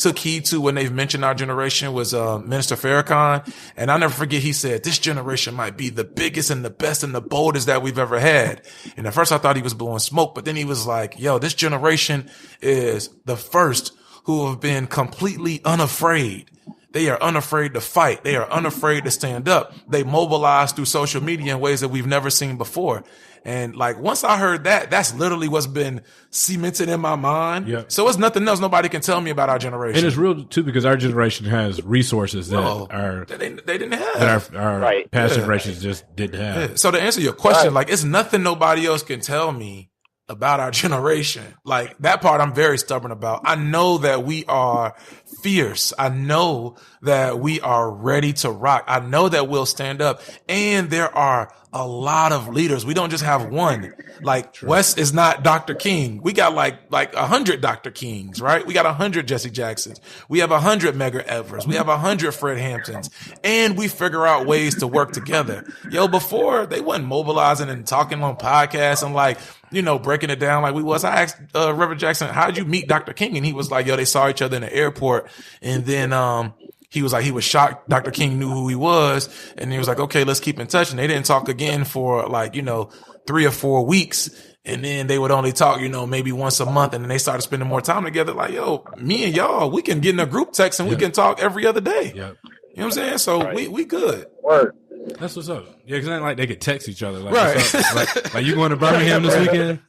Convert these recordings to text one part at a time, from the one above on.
took heed to when they've mentioned our generation was Minister Farrakhan. And I'll never forget, he said, this generation might be the biggest and the best and the boldest that we've ever had. And at first I thought he was blowing smoke, but then he was like, yo, this generation is the first who have been completely unafraid. They are unafraid to fight. They are unafraid to stand up. They mobilize through social media in ways that we've never seen before. And like, once I heard that, that's literally what's been cemented in my mind. Yep. So it's nothing else nobody can tell me about our generation. And it's real too, because our generation has resources that they didn't have. That our past generations just didn't have. Yeah. So to answer your question, like, it's nothing nobody else can tell me about our generation. Like, that part I'm very stubborn about. I know that we are fierce. I know that we are ready to rock. I know that we'll stand up. And there are a lot of leaders. We don't just have one. Like, true. Wes is not Dr. King. We got like 100 Dr. Kings, right? We got 100 Jesse Jacksons. We have 100 Medgar Evers. We have 100 Fred Hamptons. And we figure out ways to work together. Yo, before they wasn't mobilizing and talking on podcasts and like, you know, breaking it down like we was. I asked Reverend Jackson, how'd you meet Dr. King? And he was like, yo, they saw each other in the airport. And then he was like, he was shocked Dr. King knew who he was. And he was like, okay, let's keep in touch. And they didn't talk again for like, 3 or 4 weeks. And then they would only talk, maybe once a month. And then they started spending more time together. Like, yo, me and y'all, we can get in a group text and we can talk every other day. Yep. You know what I'm saying? So we good. Word. That's what's up. Yeah, because it's not like they could text each other. Like, right. Like you going to Birmingham this weekend?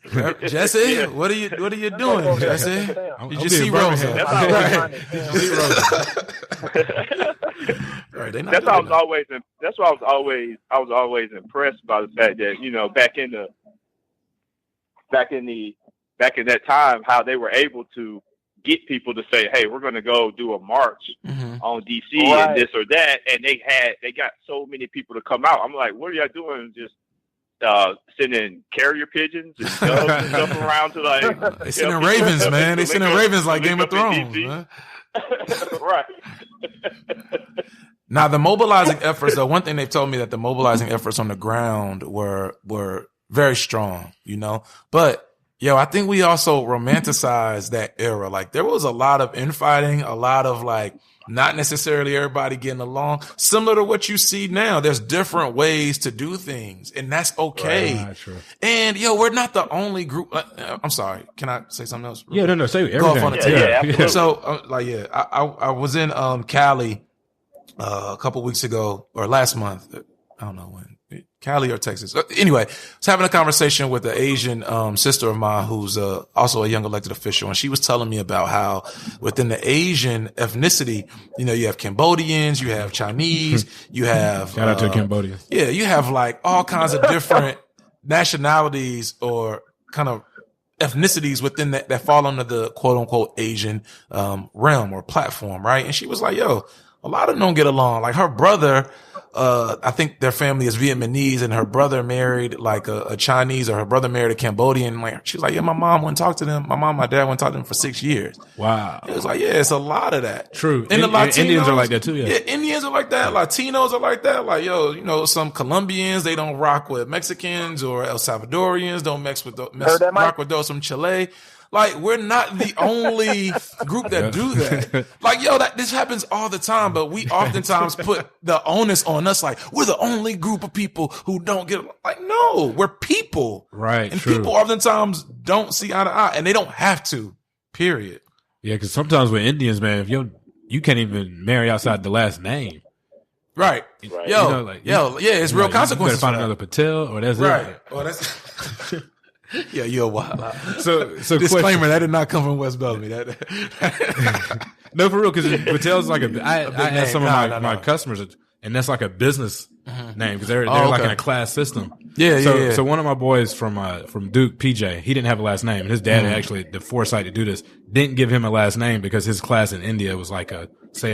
Jesse, what are you doing, Jesse? Did you see Rosa? Right. That's why I was always impressed by the fact that, back in that time, how they were able to get people to say, hey, we're going to go do a march on DC and this or that. And they got so many people to come out. I'm like, what are y'all doing? Just sending carrier pigeons and stuff around to like. They sending ravens, man. They sending ravens like Game of Thrones, man. Right. Now, the mobilizing efforts, though, one thing they've told me that the mobilizing efforts on the ground were very strong, but I think we also romanticize that era. Like, there was a lot of infighting, a lot of like not necessarily everybody getting along. Similar to what you see now. There's different ways to do things, and that's okay. Right, true. And we're not the only group. I'm sorry. Can I say something else? Yeah, no. Say everything. Go off on a tear. Yeah, so, I was in Cali a couple weeks ago or last month. I don't know when. Cali or Texas. Anyway, I was having a conversation with an Asian sister of mine who's also a young elected official, and she was telling me about how within the Asian ethnicity, you have Cambodians, you have Chinese, you have shout out to Cambodia. Yeah, you have like all kinds of different nationalities or kind of ethnicities within that fall under the quote unquote Asian realm or platform, right? And she was like, yo, a lot of them don't get along. Like, her brother, I think their family is Vietnamese, and her brother married like a Chinese, or her brother married a Cambodian. Like, she was like, yeah, my mom wouldn't talk to them. My dad wouldn't talk to them for 6 years. Wow. It was like, yeah, it's a lot of that. True. And the Latinos, Indians are like that too. Yeah, Indians are like that. Latinos are like that. Like, some Colombians, they don't rock with Mexicans, or El Salvadorians don't rock with those from Chile. Like, we're not the only group that do that. Like, this happens all the time, but we oftentimes put the onus on us. Like, we're the only group of people who don't get, like, no, we're people. Right. And true. people oftentimes don't see eye to eye, and they don't have to, period. Yeah. Cause sometimes with Indians, man, if you can't even marry outside the last name. Right. It's real consequences. You better find another Patel, or that's right. It. Well, that's, yeah, you're wild. So disclaimer, question. that did not come from Wes Bellamy. No, for real, because Patel's like I asked some of my customers, and that's like a business name, because they're like in a class system. Yeah. So one of my boys from Duke, PJ, he didn't have a last name, and his dad had actually the foresight to do this. Didn't give him a last name because his class in India was like a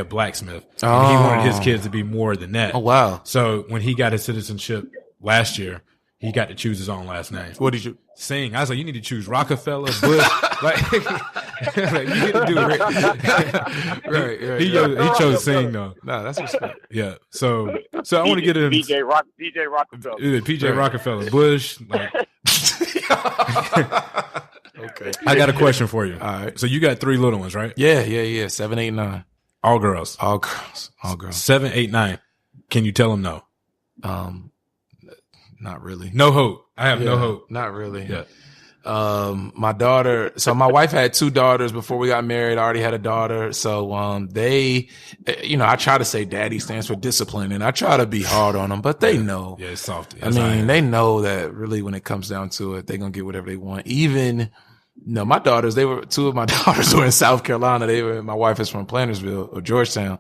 blacksmith. And he wanted his kids to be more than that. Oh wow! So when he got his citizenship last year, he got to choose his own last name. What did you sing? I was like, you need to choose Rockefeller, Bush. like you get to do it. right. He chose sing though. Nah, that's respect. Yeah. So I want to get in DJ Rockefeller. PJ Rockefeller, Bush. Like, Okay. I got a question for you. All right. So you got 3 little ones, right? Yeah. 7, 8, 9. All girls. All girls. 7, 8, 9. Can you tell them no? Not really. No hope. I have no hope. Not really. Yeah. My daughter, so my wife had 2 daughters before we got married. I already had a daughter. So, they, I try to say daddy stands for discipline, and I try to be hard on them, but they know. Yeah, it's soft. They know that really when it comes down to it, they're going to get whatever they want. Even, my daughters, 2 of my daughters were in South Carolina. My wife is from Plantersville or Georgetown.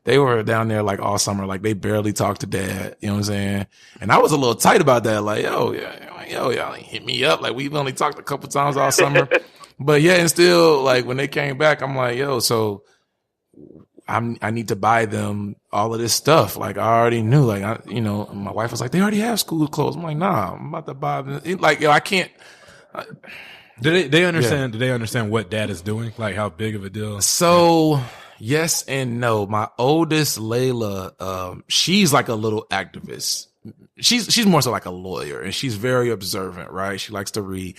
They were down there like all summer, like they barely talked to dad. You know what I'm saying? And I was a little tight about that. Like, y'all ain't hit me up. Like we've only talked a couple times all summer. But yeah, and still like when they came back, I'm like, so I need to buy them all of this stuff. Like I already knew, like, my wife was like, they already have school clothes. I'm like, nah, I'm about to buy them. Like, I can't. Do they understand? Yeah. Do they understand what dad is doing? Like how big of a deal? So yes and no. My oldest, Layla, she's like a little activist. She's more so like a lawyer, and she's very observant, right? She likes to read.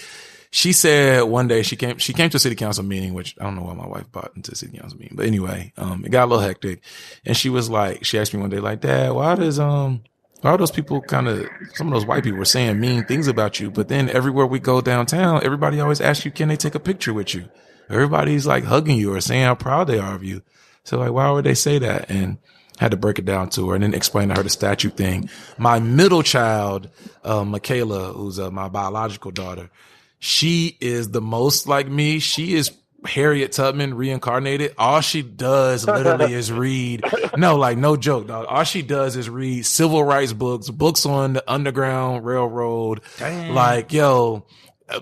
She said one day she came to a city council meeting, which I don't know why my wife brought into a city council meeting, but anyway, it got a little hectic, and she asked me one day, like, Dad, why are those people some of those white people were saying mean things about you, but then everywhere we go downtown, everybody always asks you, can they take a picture with you? Everybody's like hugging you or saying how proud they are of you. So like, why would they say that? And had to break it down to her and then explain to her the statue thing. My middle child, Michaela, who's my biological daughter, she is the most like me. She is Harriet Tubman reincarnated. All she does literally is read. No, like no joke, dog. All she does is read civil rights books on the Underground Railroad. Dang. Like,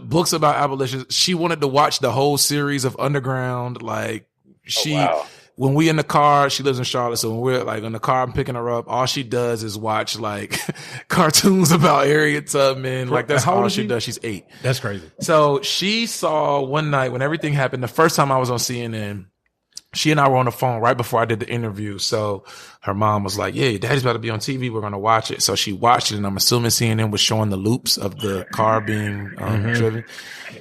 books about abolition. She wanted to watch the whole series of Underground. Like when we in the car, she lives in Charlotte. So when we're like in the car, I'm picking her up. All she does is watch like cartoons about Harriet Tubman. Like that's all she does. She's 8. That's crazy. So she saw one night when everything happened, the first time I was on CNN, she and I were on the phone right before I did the interview. So her mom was like, yeah, daddy's about to be on TV. We're going to watch it. So she watched it, and I'm assuming CNN was showing the loops of the car being driven.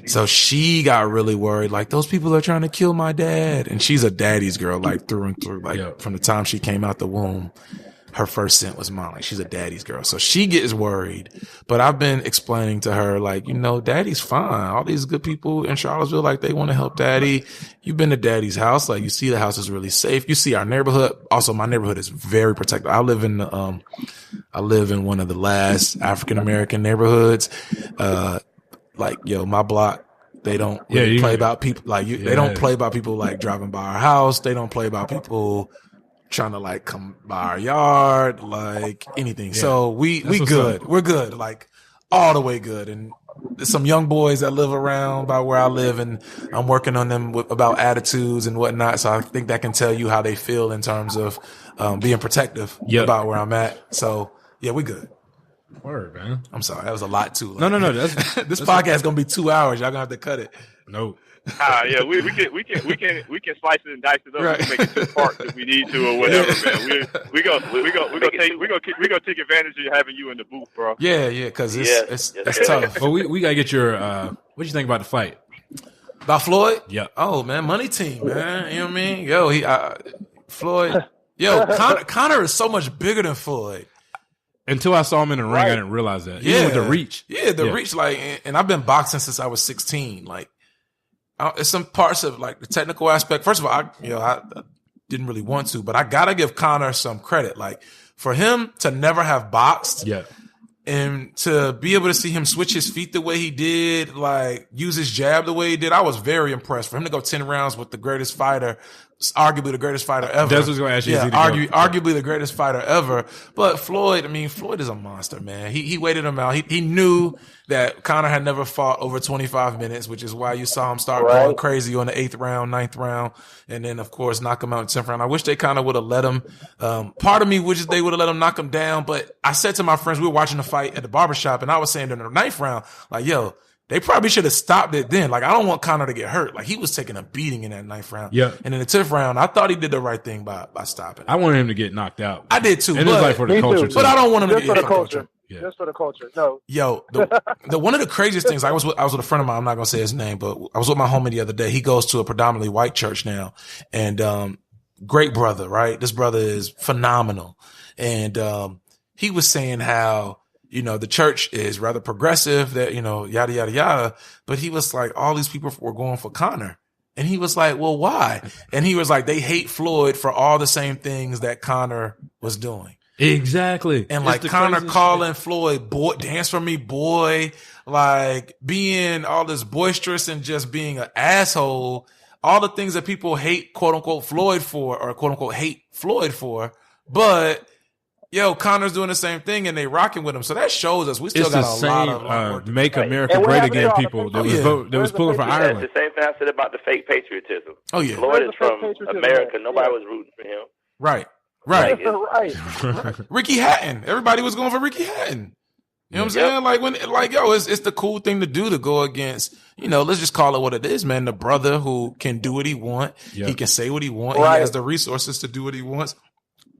So she got really worried, like, those people are trying to kill my dad. And she's a daddy's girl, like through and through. Like from the time she came out the womb, her first scent was mine. Like she's a daddy's girl. So she gets worried. But I've been explaining to her, like, daddy's fine. All these good people in Charlottesville, like they want to help daddy. You've been to daddy's house. Like you see the house is really safe. You see our neighborhood. Also, my neighborhood is very protected. I live in one of the last African-American neighborhoods. My block, they don't really play about people like you. They don't play about people like driving by our house. They don't play about people trying to like come by our yard, like anything. Yeah. So we good. We're good. Like all the way good. And there's some young boys that live around by where I live, and I'm working on them about attitudes and whatnot. So I think that can tell you how they feel in terms of being protective about where I'm at. So yeah, we good. Word, man. I'm sorry. That was a lot too. Like, no. This podcast is going to be 2 hours. Y'all going to have to cut it. No. Yeah, we can slice it and dice it up. Right. We can make it 2 parts if we need to or whatever, man. We gonna take advantage of having you in the booth, bro. Yeah, because it's tough. But we gotta get your what do you think about the fight? About Floyd? Yeah. Oh man, money team, man. You know what I mean? Floyd. Conor is so much bigger than Floyd. Until I saw him in the ring, I didn't realize that. Even with the reach. Yeah, reach. Like, and I've been boxing since I was 16. Like, it's some parts of like the technical aspect. First of all, I didn't really want to, but I gotta give Conor some credit. Like, for him to never have boxed, and to be able to see him switch his feet the way he did, like use his jab the way he did, I was very impressed. For him to go 10 rounds with the greatest fighter, arguably the greatest fighter ever. That's what's going to ask you. Arguably the greatest fighter ever. But Floyd is a monster, man. He waited him out. He knew that Conor had never fought over 25 minutes, which is why you saw him start going crazy on the 8th round, 9th round, and then, of course, knock him out in 10th round. I wish they kind of would have let him. Part of me wishes they would have let him knock him down, but I said to my friends, we were watching the fight at the barbershop, and I was saying during the 9th round, like, yo, they probably should have stopped it then. Like, I don't want Conor to get hurt. Like, he was taking a beating in that 9th round. Yeah. And in the 10th round, I thought he did the right thing by stopping it. I wanted him to get knocked out. I did too. And it's like for the culture too. But I don't want him to get hit for the culture. Just for the culture. No. Yo, the one of the craziest things, I was with a friend of mine, I'm not gonna say his name, but I was with my homie the other day. He goes to a predominantly white church now, and great brother, right? This brother is phenomenal. And he was saying how, the church is rather progressive, that, yada, yada, yada. But he was like, all these people were going for Connor. And he was like, well, why? And he was like, they hate Floyd for all the same things that Connor was doing. Exactly. And like Connor calling Floyd, boy, dance for me, boy, like being all this boisterous and just being an asshole, all the things that people hate, quote unquote, Floyd for, or quote unquote, hate Floyd for. But Connor's doing the same thing and they rocking with him. So that shows us we still got a lot of Make America Great Again people that was pulling for Ireland. That's the same thing I said about the fake patriotism. Oh, yeah. Floyd is from America. Nobody was rooting for him. Right. Right. Ricky Hatton. Everybody was going for Ricky Hatton. You know what I'm saying? Like it's the cool thing to do, to go against, let's just call it what it is, man. The brother who can do what he want. Yep. He can say what he wants. Right. He has the resources to do what he wants.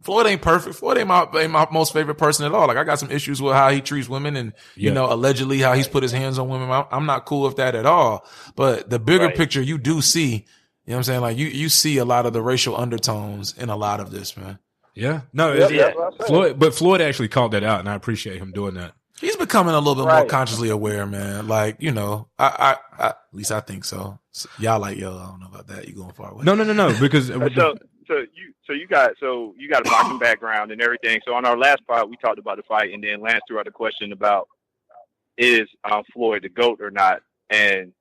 Floyd ain't perfect. Floyd ain't my most favorite person at all. Like, I got some issues with how he treats women and, allegedly how he's put his hands on women. I'm not cool with that at all. But the bigger picture, you do see, you know what I'm saying? Like, you see a lot of the racial undertones in a lot of this, man. Yeah. No, Floyd actually called that out, and I appreciate him doing that. He's becoming a little bit more consciously aware, man. Like, I at least I think so. Y'all like, I don't know about that. You going far away. No, because So you got a boxing background and everything. So on our last pod, we talked about the fight, and then Lance threw out a question about is Floyd the GOAT or not. And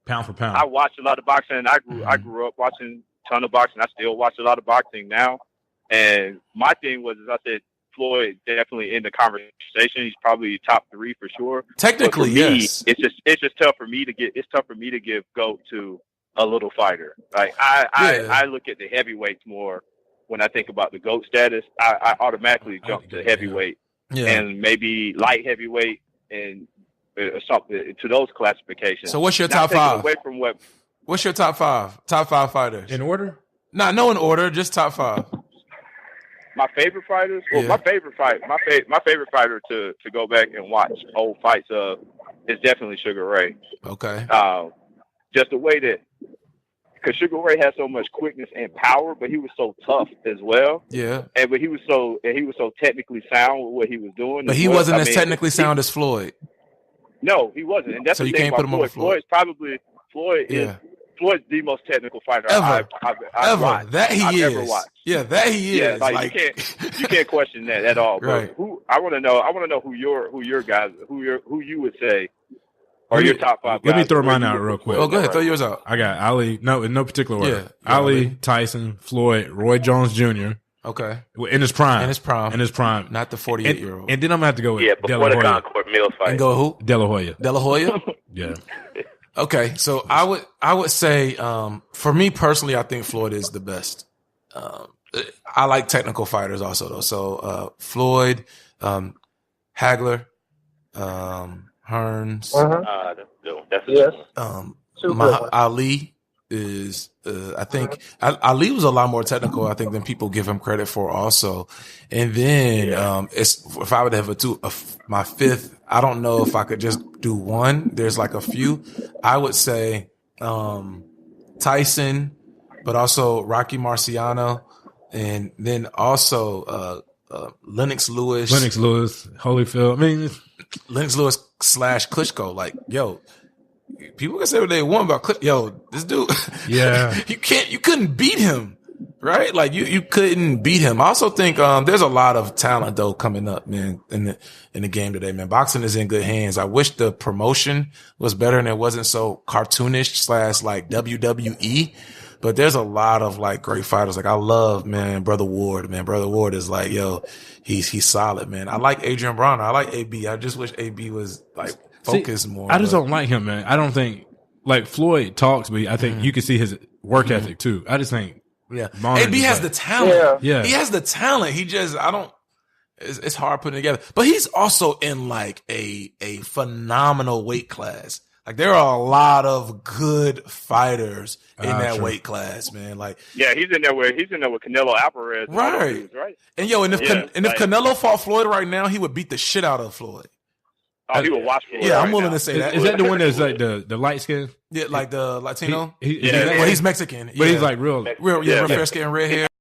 pound for pound, I watched a lot of boxing. I grew up watching a ton of boxing. I still watch a lot of boxing now. And my thing was, as I said, Floyd definitely in the conversation. He's probably top 3 for sure. Technically, me, yes. It's just tough for me to give GOAT to a little fighter. Like I look at the heavyweights more when I think about the GOAT status. I automatically jump to heavyweight and maybe light heavyweight and something to those classifications. So what's your top 5? Away from what's your top 5? Top 5 fighters in order? No in order, just top 5. My favorite fighters. Well, my favorite fighter to go back and watch old fights of is definitely Sugar Ray. Okay. Just the way that, because Sugar Ray had so much quickness and power, but he was so tough as well. Yeah. But he was so technically sound with what he was doing. But he wasn't as technically sound as Floyd. No, he wasn't, and that's so the you thing can't put him over Floyd. Floyd's the most technical fighter I've ever watched. Ever watched. Yeah, that he is. Like you can't question that at all. Right. But I want to know who your guys, who you would say are your top 5 guys. Let me throw mine out real quick. Oh, go ahead, throw yours out. I got Ali. No, in no particular order. Yeah, Ali, Tyson, Floyd, Roy Jones Jr. Okay. In his prime. Not the 48-year-old. And then I'm gonna have to go with before the Concord Mills fight. And go who? De La Hoya. De La Hoya? Yeah. Okay, so I would say for me personally, I think Floyd is the best. I like technical fighters also though. So Floyd, Hagler, Hearns. Yes. Ali is I think Ali was a lot more technical, I think, than people give him credit for also. And then it's, if I would have my 5th, I don't know if I could just do one. There's like a few. I would say Tyson, but also Rocky Marciano, and then also Lennox Lewis, Holyfield. I mean, Lennox Lewis / Klitschko. Like, yo, people can say what they want about Klitschko. Yo, this dude, you couldn't beat him, right? Like you couldn't beat him. I also think there's a lot of talent though coming up, man, in the game today, man. Boxing is in good hands. I wish the promotion was better and it wasn't so cartoonish / like WWE. But there's a lot of like great fighters. Like I love, man, Brother Ward. Man, Brother Ward is like, yo, he's solid, man. I like Adrian Broner. I like AB. I just wish AB was like focused more. I just don't like him, man. I don't think like Floyd talks, but I think you can see his work ethic too. I just think AB has the talent. Yeah. He has the talent. He just it's hard putting it together. But he's also in like a phenomenal weight class. Like there are a lot of good fighters in that True. weight class, man. Like yeah, he's in there with Canelo Alvarez, and all those right, dudes, right? And if Canelo fought Floyd right now, he would beat the shit out of Floyd. Oh, he would watch Floyd. Yeah, right I'm willing now. to say that. Is that the one that's like the light skin? Yeah, like the Latino. Well, he's Mexican, but he's like real fair skin, red hair.